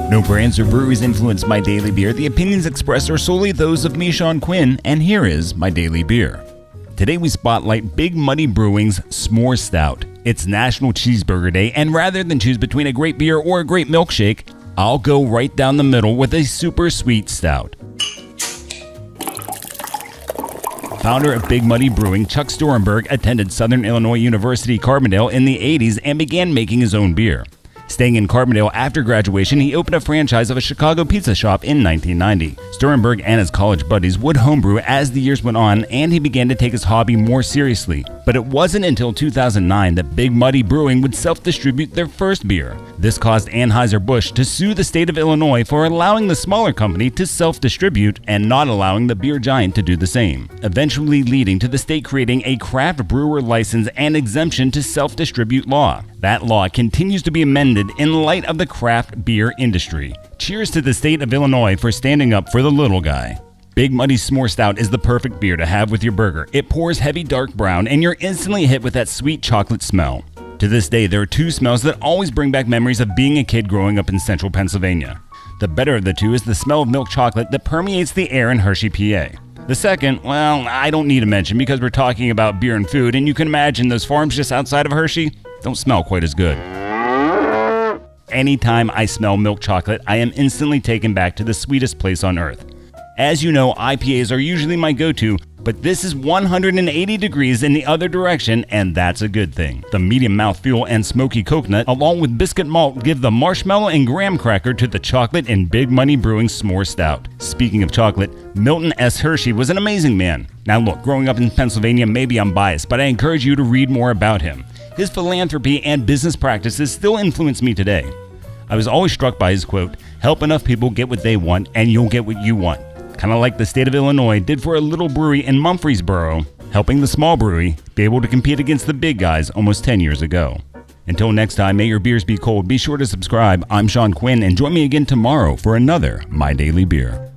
No brands or breweries influence my daily beer. The opinions expressed are solely those of me, Sean Quinn, and here is my daily beer. Today we spotlight Big Muddy Brewing's S'more Stout. It's National Cheeseburger Day, and rather than choose between a great beer or a great milkshake, I'll go right down the middle with a super sweet stout. Founder of Big Muddy Brewing, Chuck Storenberg attended Southern Illinois University Carbondale in the 80s and began making his own beer. Staying in Carbondale after graduation, he opened a franchise of a Chicago pizza shop in 1990. Storenberg and his college buddies would homebrew as the years went on, and he began to take his hobby more seriously. But it wasn't until 2009 that Big Muddy Brewing would self-distribute their first beer. This caused Anheuser-Busch to sue the state of Illinois for allowing the smaller company to self-distribute and not allowing the beer giant to do the same, eventually leading to the state creating a craft brewer license and exemption to self-distribute law. That law continues to be amended in light of the craft beer industry. Cheers to the state of Illinois for standing up for the little guy. Big Muddy S'more Stout is the perfect beer to have with your burger. It pours heavy dark brown and you're instantly hit with that sweet chocolate smell. To this day, there are two smells that always bring back memories of being a kid growing up in central Pennsylvania. The better of the two is the smell of milk chocolate that permeates the air in Hershey, PA. The second, well, I don't need to mention because we're talking about beer and food, and you can imagine those farms just outside of Hershey don't smell quite as good. Anytime I smell milk chocolate, I am instantly taken back to the sweetest place on earth. As you know, IPAs are usually my go-to, but this is 180 degrees in the other direction, and that's a good thing. The medium mouthfeel and smoky coconut, along with biscuit malt, give the marshmallow and graham cracker to the chocolate in Big Muddy Brewing S'more Stout. Speaking of chocolate, Milton S. Hershey was an amazing man. Now look, growing up in Pennsylvania, maybe I'm biased, but I encourage you to read more about him. His philanthropy and business practices still influence me today. I was always struck by his quote, "Help enough people get what they want, and you'll get what you want." Kind of like the state of Illinois did for a little brewery in Murfreesboro, helping the small brewery be able to compete against the big guys almost 10 years ago. Until next time, may your beers be cold. Be sure to subscribe. I'm Sean Quinn, and join me again tomorrow for another My Daily Beer.